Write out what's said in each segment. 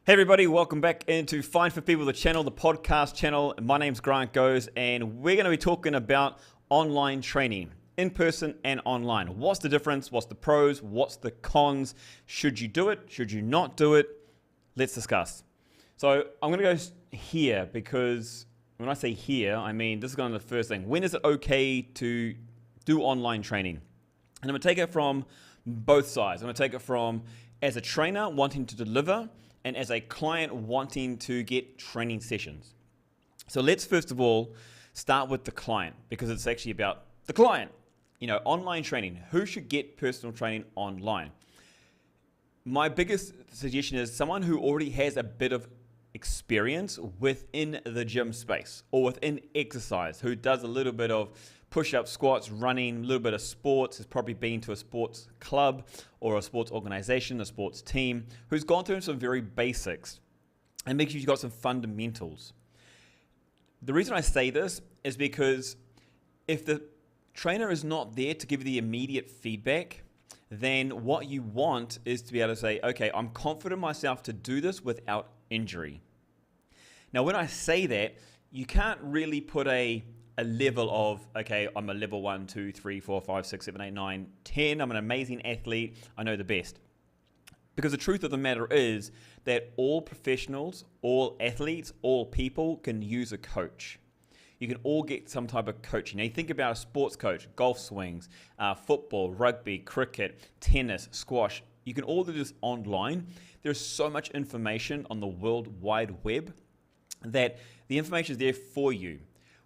Hey everybody, welcome back into Fine for People, the channel, the podcast channel. My name's Grant Goes, and we're going to be talking about online training, in person and online. What's the difference? What's the pros? What's the cons? Should you do it? Should you not do it? Let's discuss. So I'm going to go here because when I say here, I mean this is going to be the first thing. When is it okay to do online training? And I'm going to take it from both sides. I'm going to take it from as a trainer wanting to deliver and as a client wanting to get training sessions. So let's first of all start with the client because it's actually about the client. You know, online training. Who should get personal training online? My biggest suggestion is someone who already has a bit of experience within the gym space or within exercise, who does a little bit of push-up, squats, running, a little bit of sports, has probably been to a sports club or a sports organization, a sports team, who's gone through some very basics and makes sure you've got some fundamentals. The reason I say this is because if the trainer is not there to give you the immediate feedback, then what you want is to be able to say, okay, I'm confident in myself to do this without injury. Now, when I say that, you can't really put a level of, okay, I'm a level 1, 2, 3, 4, 5, 6, 7, 8, 9, 10. I'm an amazing athlete. I know the best. Because the truth of the matter is that all professionals, all athletes, all people can use a coach. You can all get some type of coaching. Now, you think about a sports coach, golf swings, football, rugby, cricket, tennis, squash. You can all do this online. There's so much information on the World Wide Web that the information is there for you.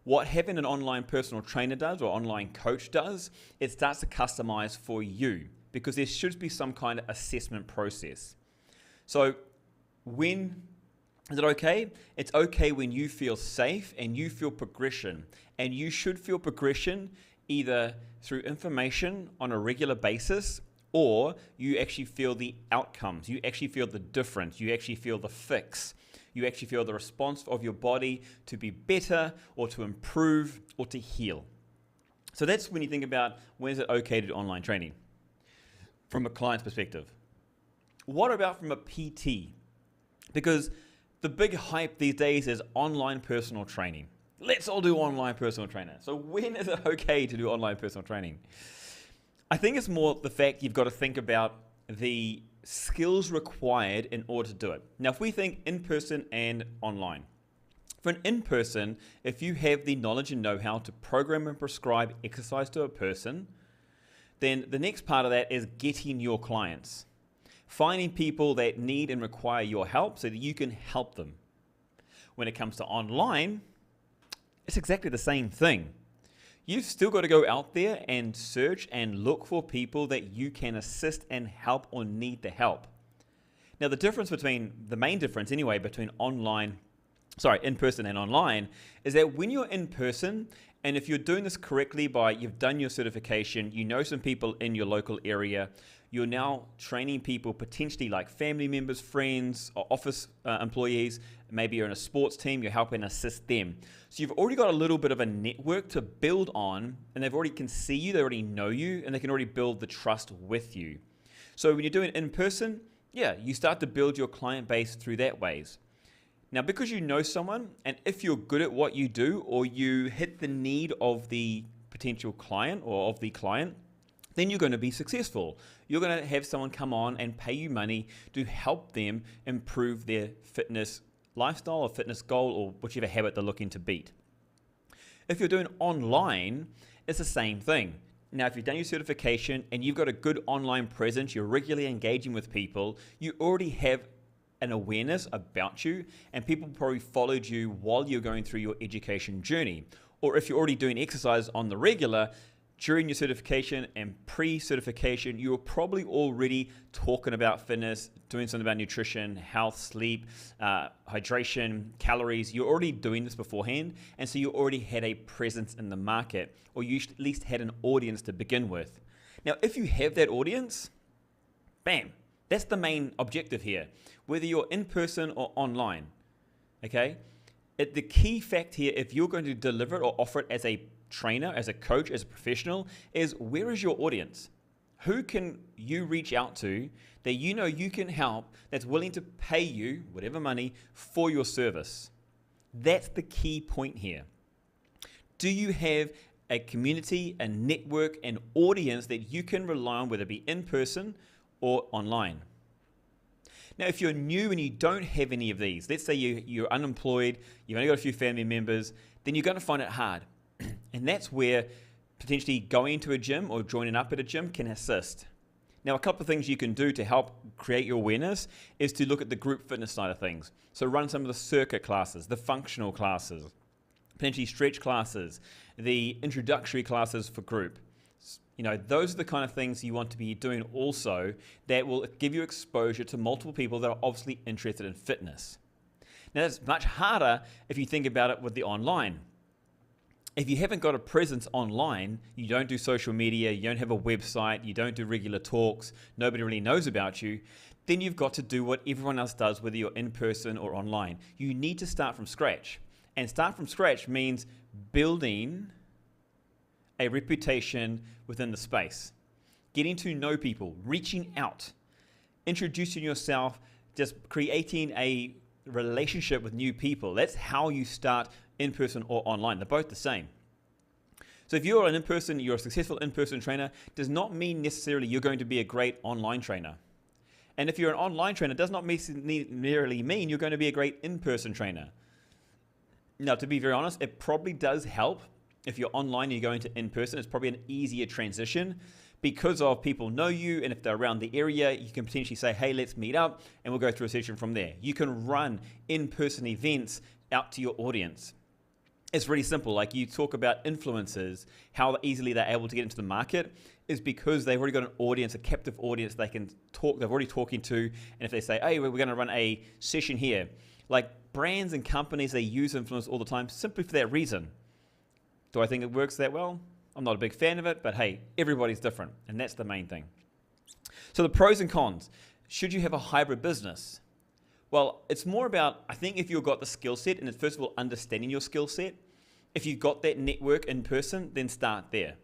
What having an online personal trainer does or online coach does, it starts to customize for you because there should be some kind of assessment process. So when is it okay? It's okay when you feel safe and you feel progression. And you should feel progression either through information on a regular basis or you actually feel the outcomes. You actually feel the difference. You actually feel the fix. You actually feel the response of your body to be better or to improve or to heal. So that's when you think about when is it okay to do online training from a client's perspective. What about from a PT? Because the big hype these days is online personal training. Let's all do online personal trainer. So when is it okay to do online personal training? I think it's more the fact you've got to think about the skills required in order to do it. Now, if we think in-person and online. For an in-person, if you have the knowledge and know-how to program and prescribe exercise to a person, then the next part of that is getting your clients. Finding people that need and require your help so that you can help them. When it comes to online, it's exactly the same thing. You've still got to go out there and search and look for people that you can assist and help or need the help. Now, the main difference anyway, between in-person and online is that when you're in person, and if you're doing this correctly you've done your certification, you know some people in your local area, you're now training people potentially like family members, friends, or office employees. Maybe you're in a sports team, you're helping assist them. So you've already got a little bit of a network to build on, and they've already can see you, they already know you, and they can already build the trust with you. So when you're doing it in person, yeah, you start to build your client base through that ways. Now, because you know someone, and if you're good at what you do, or you hit the need of the potential client or of the client, then you're going to be successful. You're going to have someone come on and pay you money to help them improve their fitness lifestyle or fitness goal or whichever habit they're looking to beat. If you're doing online, it's the same thing. Now, if you've done your certification and you've got a good online presence, you're regularly engaging with people, you already have an awareness about you, and people probably followed you while you're going through your education journey. Or if you're already doing exercise on the regular, during your certification and pre-certification, you were probably already talking about fitness, doing something about nutrition, health, sleep, hydration, calories. You're already doing this beforehand, and so you already had a presence in the market, or you at least had an audience to begin with. Now, if you have that audience, bam, that's the main objective here, whether you're in person or online, okay? The key fact here, if you're going to deliver it or offer it as a trainer, as a coach, as a professional, is where is your audience? Who can you reach out to that you know you can help, that's willing to pay you whatever money for your service? That's the key point here. Do you have a community, a network, an audience that you can rely on, whether it be in person or online? Now, if you're new and you don't have any of these, let's say you're unemployed, you've only got a few family members, then you're going to find it hard. And that's where potentially going to a gym or joining up at a gym can assist. Now, a couple of things you can do to help create your awareness is to look at the group fitness side of things. So run some of the circuit classes, the functional classes, potentially stretch classes, the introductory classes for group. You know, those are the kind of things you want to be doing also that will give you exposure to multiple people that are obviously interested in fitness. Now, that's much harder if you think about it with the online. If you haven't got a presence online, you don't do social media, you don't have a website, you don't do regular talks, nobody really knows about you, then you've got to do what everyone else does, whether you're in person or online. You need to start from scratch. And start from scratch means building a reputation within the space, getting to know people, reaching out, introducing yourself, just creating a relationship with new people. That's how you start in person or online. They're both the same. So if you're you're a successful in-person trainer, does not mean necessarily you're going to be a great online trainer. And if you're an online trainer, does not necessarily mean you're going to be a great in-person trainer. Now, to be very honest, it probably does help. If you're online and you're going to in-person, it's probably an easier transition because of people know you, and if they're around the area, you can potentially say, hey, let's meet up, and we'll go through a session from there. You can run in-person events out to your audience. It's really simple. Like you talk about influencers, how easily they're able to get into the market is because they've already got an audience, a captive audience they're already talking to, and if they say, hey, we're going to run a session here, like brands and companies, they use influence all the time simply for that reason. Do I think it works that well? I'm not a big fan of it, but hey, everybody's different, and that's the main thing. So the pros and cons. Should you have a hybrid business? Well, it's more about, I think if you've got the skill set, and it's first of all understanding your skill set, if you've got that network in person, then start there.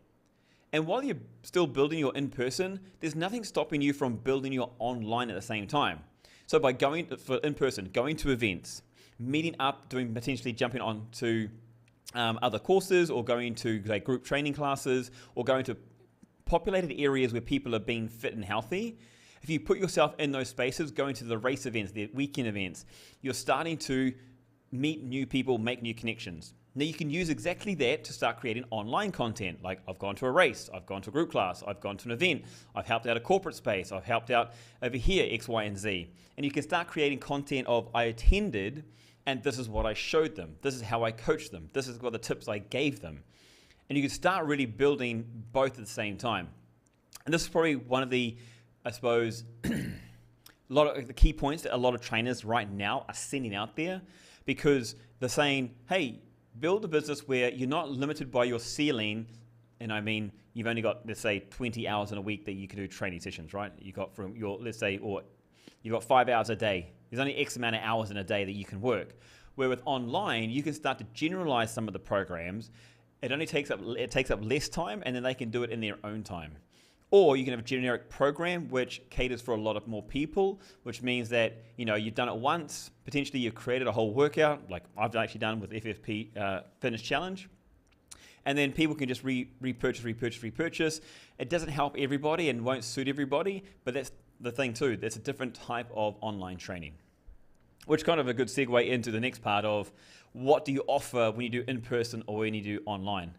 And while you're still building your in-person, there's nothing stopping you from building your online at the same time. So by going for in-person, going to events, meeting up, potentially jumping on to other courses, or going to like group training classes, or going to populated areas where people are being fit and healthy. If you put yourself in those spaces, going to the race events, the weekend events, you're starting to meet new people, make new connections. Now you can use exactly that to start creating online content. Like I've gone to a race, I've gone to a group class, I've gone to an event, I've helped out a corporate space, I've helped out over here, X, Y, and Z. And you can start creating content of I attended, and this is what I showed them. This is how I coached them. This is what the tips I gave them. And you can start really building both at the same time. And this is probably one of the, I suppose, a lot of the key points that a lot of trainers right now are sending out there, because they're saying, hey, build a business where you're not limited by your ceiling. And I mean, you've only got, let's say, 20 hours in a week that you can do training sessions, right? You got from your, let's say, or you've got 5 hours a day. There's only X amount of hours in a day that you can work. Where with online, you can start to generalize some of the programs. It takes up less time, and then they can do it in their own time. Or you can have a generic program which caters for a lot of more people, which means that you've done it once. Potentially you've created a whole workout, like I've actually done with FFP Fitness Challenge. And then people can just repurchase. It doesn't help everybody and won't suit everybody, but that's the thing too. That's a different type of online training, which kind of a good segue into the next part of what do you offer when you do in-person or when you do online.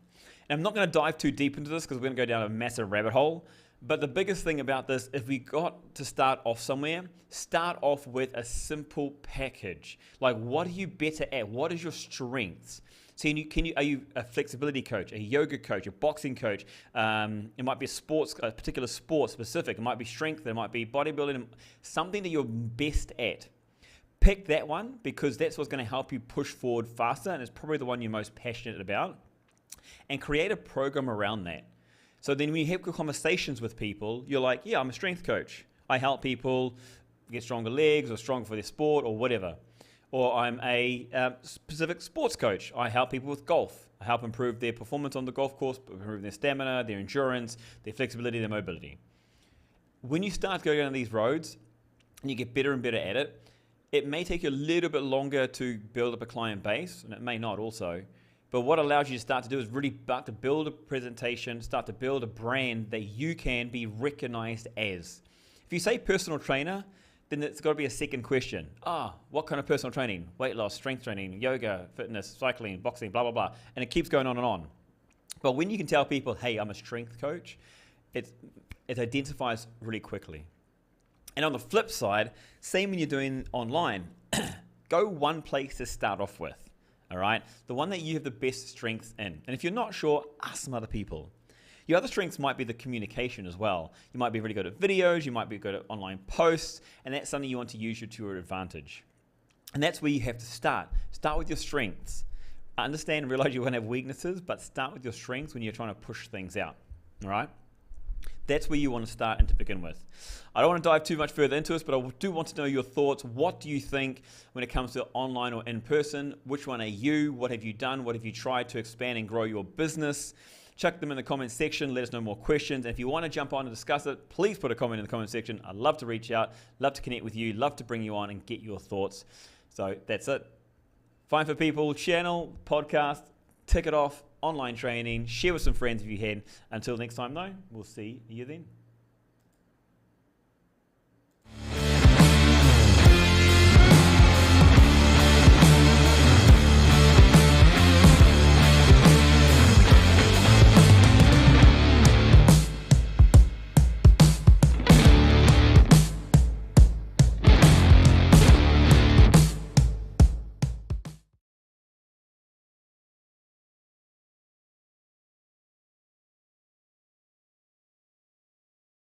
And I'm not going to dive too deep into this because we're going to go down a massive rabbit hole. But the biggest thing about this, if we got to start off somewhere, start off with a simple package. Like, what are you better at? What is your strengths? So are you a flexibility coach, a yoga coach, a boxing coach? It might be a particular sport specific. It might be strength. It might be bodybuilding. Something that you're best at. Pick that one because that's what's going to help you push forward faster, and it's probably the one you're most passionate about. And create a program around that. So then when you have conversations with people, you're like, yeah, I'm a strength coach. I help people get stronger legs or stronger for their sport or whatever. Or I'm a specific sports coach. I help people with golf. I help improve their performance on the golf course, improve their stamina, their endurance, their flexibility, their mobility. when you start going down these roads and you get better and better at it, it may take you a little bit longer to build up a client base, and it may not also. But what allows you to start to do is really start to build a presentation, start to build a brand that you can be recognized as. If you say personal trainer, then it's got to be a second question. What kind of personal training? Weight loss, strength training, yoga, fitness, cycling, boxing, blah, blah, blah. And it keeps going on and on. But when you can tell people, hey, I'm a strength coach, it identifies really quickly. And on the flip side, same when you're doing online, go one place to start off with, all right? The one that you have the best strengths in. And if you're not sure, ask some other people. Your other strengths might be the communication as well. You might be really good at videos, you might be good at online posts, and that's something you want to use to your advantage. And that's where you have to start. Start with your strengths. Understand and realize you're going to have weaknesses, but start with your strengths when you're trying to push things out, all right? That's where you want to start and to begin with. I don't want to dive too much further into this, but I do want to know your thoughts. What do you think when it comes to online or in person? Which one are you? What have you done? What have you tried to expand and grow your business? Chuck them in the comment section. Let us know more questions. And if you want to jump on and discuss it, please put a comment in the comment section. I'd love to reach out, love to connect with you, love to bring you on and get your thoughts. So that's it. Fine for People channel, podcast, tick it off, online training, share with some friends if you can. Until next time though, we'll see you then.